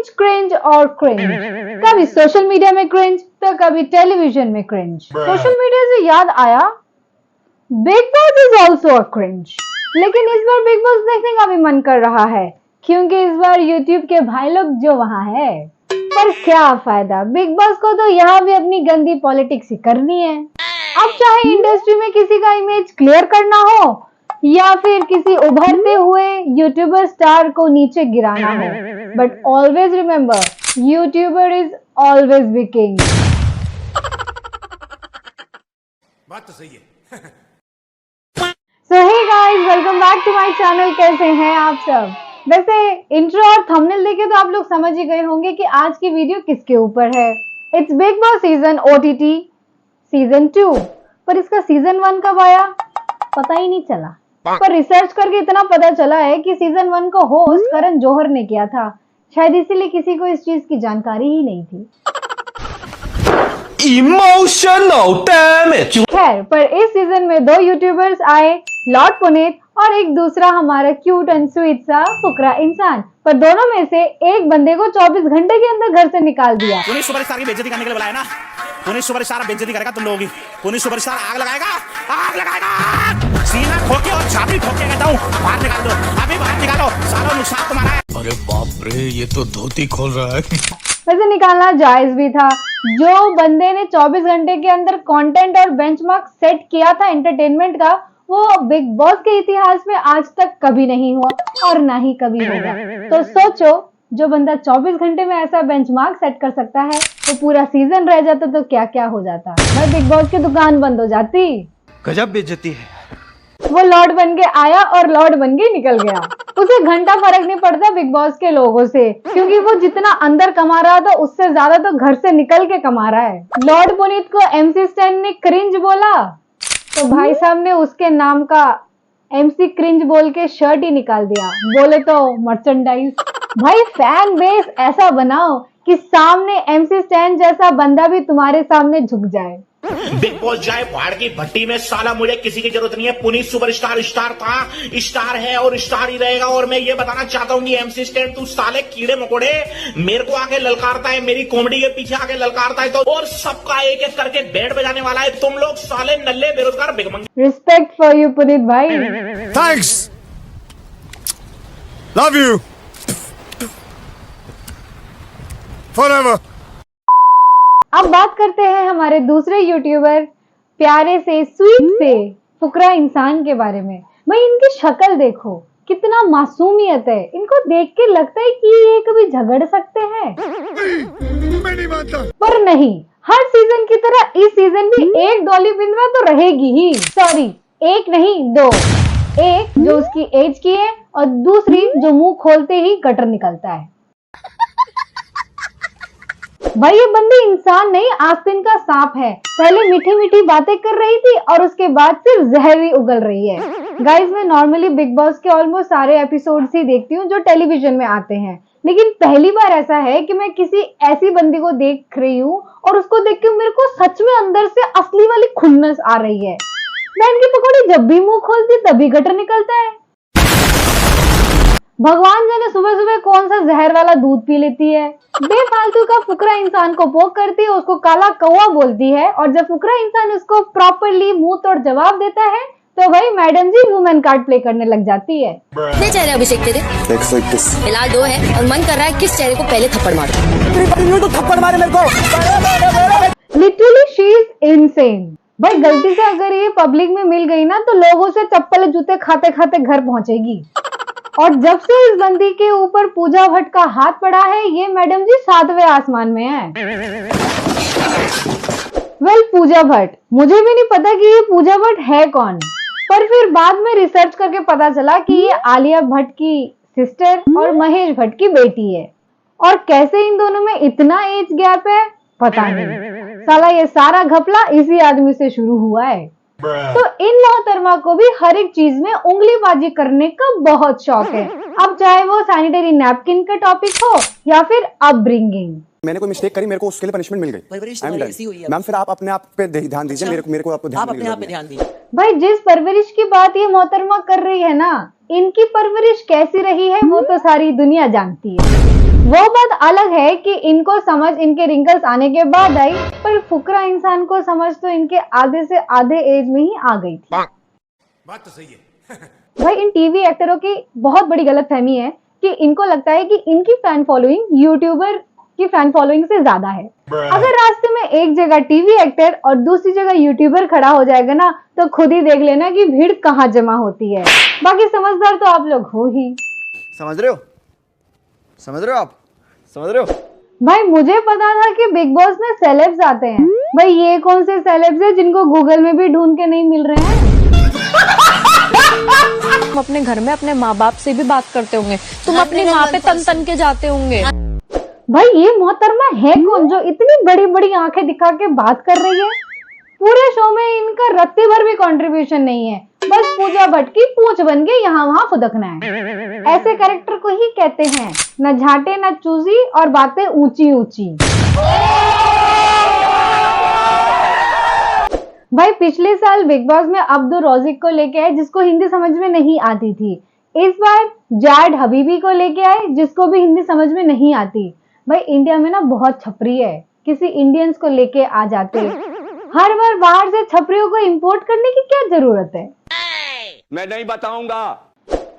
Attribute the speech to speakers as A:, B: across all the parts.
A: Cringe और cringe, कभी social media में क्रिंज तो कभी टेलीविजन में क्रिंज। सोशल मीडिया से याद आया, big boss is also a cringe. लेकिन इस बार बिग बॉस देखने का भी मन कर रहा है, क्योंकि इस बार यूट्यूब के भाई लोग जो वहां है। पर क्या फायदा, बिग बॉस को तो यहाँ भी अपनी गंदी पॉलिटिक्स ही करनी है। अब चाहे इंडस्ट्री में किसी का इमेज क्लियर करना हो या फिर किसी उभरते हुए यूट्यूबर स्टार को नीचे गिराना हो, but always remember, youtuber is always be king.
B: बात तो सही है।
A: So hey guys, welcome back to my channel. कैसे हैं आप सब? वैसे इंट्रो और थंबनेल देखे तो आप लोग समझ ही गए होंगे कि आज की वीडियो किसके ऊपर है। It's big boss season OTT season 2। पर इसका सीजन 1 कब आया पता ही नहीं चला। पर रिसर्च करके इतना पता चला है कि सीजन 1 को होस्ट करण जौहर ने किया था। शायद इसीलिए किसी को इस चीज की जानकारी ही नहीं थी।
C: Emotional damage.
A: खैर, पर इस सीजन में 2 यूट्यूबर्स आए, लॉर्ड पुनीत और एक दूसरा हमारा क्यूट एंड स्वीट सा फुकरा इंसान। पर दोनों में से एक बंदे को 24 घंटे के अंदर घर से निकाल दिया।
B: पुनीत सुपरस्टार की बेइज्जती करने के लिए बुलाया ना। पुनीत सुपरस्टार बेइज्जती करेगा तुम लोगों की। पुनीत सुपरस्टार आग लगाएगा, सीना ठोके और छाती ठोके कहता हूँ। बाहर निकाल दो, अभी बाहर निकालो, सारा नुकसान तुम्हारा है।
C: अरे बाप रे, ये तो धोती खोल रहा है।
A: वैसे निकालना जायज भी था। जो बंदे ने 24 घंटे के अंदर कंटेंट और बेंचमार्क सेट किया था एंटरटेनमेंट का, वो बिग बॉस के इतिहास में आज तक कभी नहीं हुआ और ना ही कभी होगा। तो सोचो, जो बंदा 24 घंटे में ऐसा बेंचमार्क सेट कर सकता है, वो पूरा सीजन रह जाता तो क्या क्या हो जाता। भाई बिग बॉस की दुकान बंद हो जाती।
C: गजब बेइज्जती है।
A: वो लॉर्ड बन के आया और लॉर्ड बन के निकल गया। उसे घंटा फर्क नहीं पड़ता बिग बॉस के लोगों से, क्योंकि वो जितना अंदर कमा रहा था उससे ज्यादा तो घर से निकल के कमा रहा है। लॉर्ड पुनीत को MC स्टैन ने क्रिंज बोला तो भाई साहब ने उसके नाम का MC क्रिंज बोल के शर्ट ही निकाल दिया। बोले तो मर्चेंडाइज। भाई फैन बेस ऐसा बनाओ कि सामने MC स्टैन जैसा बंदा भी तुम्हारे सामने झुक जाए।
D: बिग बॉस जाए भाड़ की भट्टी में, साला मुझे किसी की जरूरत नहीं है। पुनीत सुपरस्टार स्टार था, स्टार है और स्टार ही रहेगा। और मैं ये बताना चाहता हूँ कि MC स्टैन, तू साले कीड़े मकोड़े मेरे को आके ललकारता है, मेरी कॉमेडी के पीछे आके ललकारता है तो, और सबका एक एक करके बैंड बजाने वाला है। तुम लोग साले नल्ले बेरोजगार भिखमंगे।
A: रिस्पेक्ट फॉर यू पुनीत भाई।
E: Thanks, love you forever.
A: अब बात करते हैं हमारे दूसरे यूट्यूबर प्यारे से स्वीट से फुकरा इंसान के बारे में। भाई इनकी शक्ल देखो, कितना मासूमियत है। इनको देख के लगता है कि ये कभी झगड़ सकते हैं।
E: मैं नहीं मानता।
A: पर नहीं, हर सीजन की तरह इस सीजन भी एक डॉली बिंद्रा तो रहेगी ही। सॉरी, एक नहीं 2। एक जो उसकी एज की है और दूसरी जो मुंह खोलते ही गटर निकलता है। भाई ये बंदी इंसान नहीं, आस्तीन का सांप है। पहले मीठी मीठी बातें कर रही थी और उसके बाद सिर्फ जहर ही उगल रही है। गाइस, मैं नॉर्मली बिग बॉस के ऑलमोस्ट सारे एपिसोड्स ही देखती हूँ जो टेलीविजन में आते हैं, लेकिन पहली बार ऐसा है कि मैं किसी ऐसी बंदी को देख रही हूँ और उसको देख के मेरे को सच में अंदर से असली वाली खुन्नस आ रही है। बहन की पकौड़ी जब भी मुंह खोलती तभी गटर निकलता है। भगवान जाने सुबह सुबह कौन सा जहर वाला दूध पी लेती है। बेफालतू का फुकरा इंसान को पोक करती है, उसको काला कौवा बोलती है, और जब फुकरा इंसान उसको प्रॉपरली मुंह तोड़ जवाब देता है तो भाई मैडम जी वुमेन कार्ड प्ले करने लग जाती है।
F: कितने चेहरे अभिषेक तेरे?
E: 121।
F: फिलहाल 2 है और मन कर रहा है किस चेहरे को पहले थप्पड़ मारो।
E: तो थप्पड़ मारे मेरे को।
A: Literally she is insane. भाई गलती से अगर ये पब्लिक में मिल गई ना तो लोगों से चप्पल जूते खाते खाते घर पहुंचेगी। और जब से इस बंदी के ऊपर पूजा भट्ट का हाथ पड़ा है, ये मैडम जी 7वें आसमान में है। वेल, पूजा भट्ट, मुझे भी नहीं पता कि ये पूजा भट्ट है कौन, पर फिर बाद में रिसर्च करके पता चला कि ये आलिया भट्ट की सिस्टर और महेश भट्ट की बेटी है। और कैसे इन दोनों में इतना एज गैप है पता नहीं। साला ये सारा घपला इसी आदमी से शुरू हुआ है। तो इन मोहतरमा को भी हर एक चीज में उंगलीबाजी करने का बहुत शौक है। अब चाहे वो सैनिटरी नैपकिन का टॉपिक हो या फिर अपब्रिंगिंग।
G: मैंने कोई मिस्टेक करी, मेरे को उसके लिए पनिशमेंट मिल गई। मैम फिर आप अपने आप पे ध्यान दीजिए। मेरे को आपको
F: आप अपने आप पे ध्यान दीजिए।
A: भाई जिस परवरिश की बात ये मोहतरमा कर रही है ना, इनकी परवरिश कैसी रही है वो तो सारी दुनिया जानती है। वो बात अलग है कि इनको समझ इनके रिंकल्स आने के बाद आई, पर फुकरा इंसान को समझ तो इनके आधे से आधे एज में ही आ गई थी।
E: बात तो सही है।
A: भाई इन टीवी एक्टरों की बहुत बड़ी गलतफहमी है कि इनको लगता है कि इनकी फैन फॉलोइंग यूट्यूबर की फैन फॉलोइंग से ज्यादा है। अगर रास्ते में एक जगह टीवी एक्टर और दूसरी जगह यूट्यूबर खड़ा हो जाएगा ना, तो खुद ही देख लेना कि भीड़ कहाँ जमा होती है। बाकी समझदार तो आप लोग हो ही।
E: समझ रहे हो? समझ रहे हो आप? समझ रहे हो?
A: भाई मुझे पता था कि बिग बॉस में सेलेब्स आते हैं। भाई ये कौन से सेलेब्स है जिनको गूगल में भी ढूंढ के नहीं मिल रहे हैं?
H: तुम अपने घर में अपने माँ बाप से भी बात करते होंगे, तुम अपनी माँ पे तन तन के जाते होंगे।
A: भाई ये मोहतरमा है कौन जो इतनी बड़ी बड़ी आंखें दिखा के बात कर रही है? पूरे शो में इनका रत्ती भर भी कंट्रीब्यूशन नहीं है, बस पूजा भट्ट की पूंछ बन के यहाँ वहाँ फुदकना है। ऐसे कैरेक्टर को ही कहते हैं न झाटे न चूजी और बातें ऊंची ऊंची। भाई पिछले साल बिग बॉस में अब्दुल रौजिक को लेके आए जिसको हिंदी समझ में नहीं आती थी। इस बार जाड हबीबी को लेके आए जिसको भी हिंदी समझ में नहीं आती। भाई इंडिया में ना बहुत छपरी है, किसी इंडियंस को लेके आ जाते। हर बार बाहर से छपरियों को इंपोर्ट करने की क्या जरूरत है?
E: मैं नहीं बताऊंगा।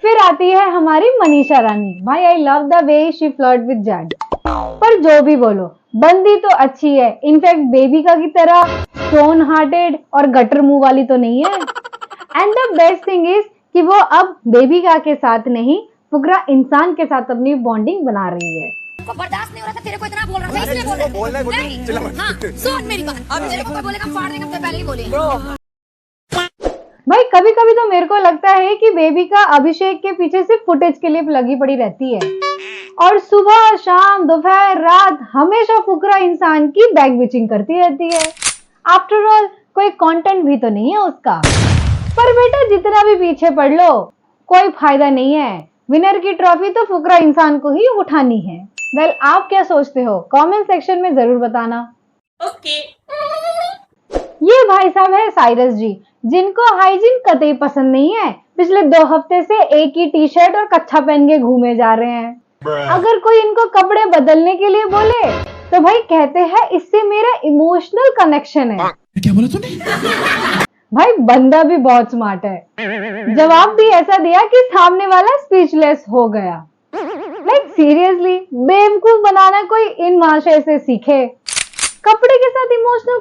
A: फिर आती है हमारी मनीषा रानी। भाई I love the way she flirt with Z. पर जो भी बोलो, बंदी तो अच्छी है। इनफैक्ट बेबिका की तरह स्टोन हार्टेड और गटर मुंह वाली तो नहीं है। And the best thing is कि वो अब बेबिका के साथ नहीं, फुकरा इंसान के साथ अपनी बॉन्डिंग बना रही है।
F: को बर्दाश्त नहीं हो रहा था, तेरे को इतना बोल रहा था इसलिए बोल रहा था।
G: बोलना है, बोलना है,
F: नहीं,
G: चिल्ला मत।
F: हाँ, सुन मेरी बात। अब तेरे को कोई बोलेगा फाड़ देंगे, तो पहले ही बोले।
A: भाई कभी कभी तो मेरे को लगता है कि बेबिका अभिषेक के पीछे सिर्फ फुटेज के लिए लगी पड़ी रहती है और सुबह शाम दोपहर रात हमेशा फुकरा इंसान की बैग बिचिंग करती रहती है। आफ्टर ऑल कोई कंटेंट भी तो नहीं है उसका। पर बेटा जितना भी पीछे पड़ लो कोई फायदा नहीं है, विनर की ट्रॉफी तो फुकरा इंसान को ही उठानी है। वेल आप क्या सोचते हो कमेंट सेक्शन में जरूर बताना।
F: ओके।
A: ये भाई साहब है साइरस जी, जिनको हाइजीन कतई पसंद नहीं है। पिछले 2 हफ्ते से एक ही टी शर्ट और कच्छा पहन के घूमे जा रहे हैं। अगर कोई इनको कपड़े बदलने के लिए बोले तो भाई कहते हैं इससे मेरा इमोशनल कनेक्शन है।
B: क्या बोला तूने?
A: भाई बंदा भी बहुत स्मार्ट है, जवाब भी ऐसा दिया कि सामने वाला स्पीचलेस हो गया। लाइक सीरियसली बेवकूफ बनाना कोई इन महाशय से सीखे। कपड़े के साथ इमोशनल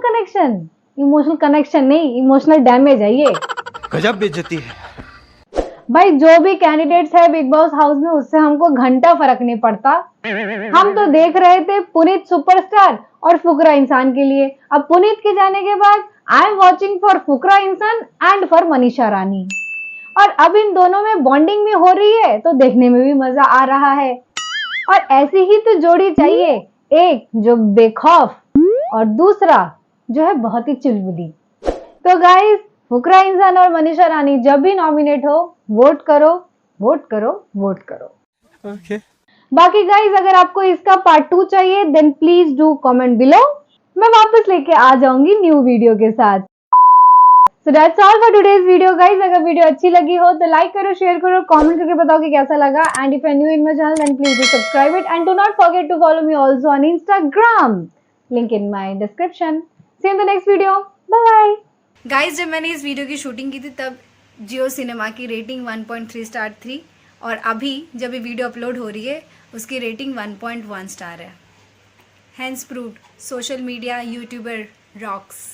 A: कनेक्शन नहीं, इमोशनल डैमेज है ये।
C: गजब बेइज्जती है।
A: भाई जो भी कैंडिडेट्स है बिग बॉस हाउस में उससे हमको घंटा फर्क नहीं पड़ता। हम तो देख रहे थे पुनीत सुपरस्टार और फुकरा इंसान के लिए। अब पुनीत के जाने के बाद आई एम वॉचिंग फॉर फुकरा इंसान एंड फॉर मनीषा रानी। और अब इन दोनों में बॉन्डिंग भी हो रही है तो देखने में भी मजा आ रहा है। और ऐसी ही तो जोड़ी चाहिए, एक जो बेखौफ और दूसरा जो है बहुत ही चुलबुली। तो गाइस फुकरा इंसान और मनीषा रानी जब भी नॉमिनेट हो वोट करो, वोट करो, वोट करो।
C: Okay.
A: बाकी गाइस अगर आपको इसका पार्ट 2 चाहिए then please do comment below. मैं वापस लेके आ जाऊंगी न्यू वीडियो के साथ। So that's all for today's video guys। अगर वीडियो अच्छी लगी हो तो लाइक करो, शेयर करो, कमेंट करके बताओ कि कैसा लगा। And if you are new in my channel then please do subscribe it and do not forget to follow me also on Instagram, link in my description. See you in the next video, bye bye.
I: Guys जब मैंने इस video की shooting की थी तब Jio cinema की rating 1.3 star थी और अभी जब ये वीडियो अपलोड हो रही है उसकी रेटिंग 1.1 स्टार है। Hence proved social media YouTuber rocks.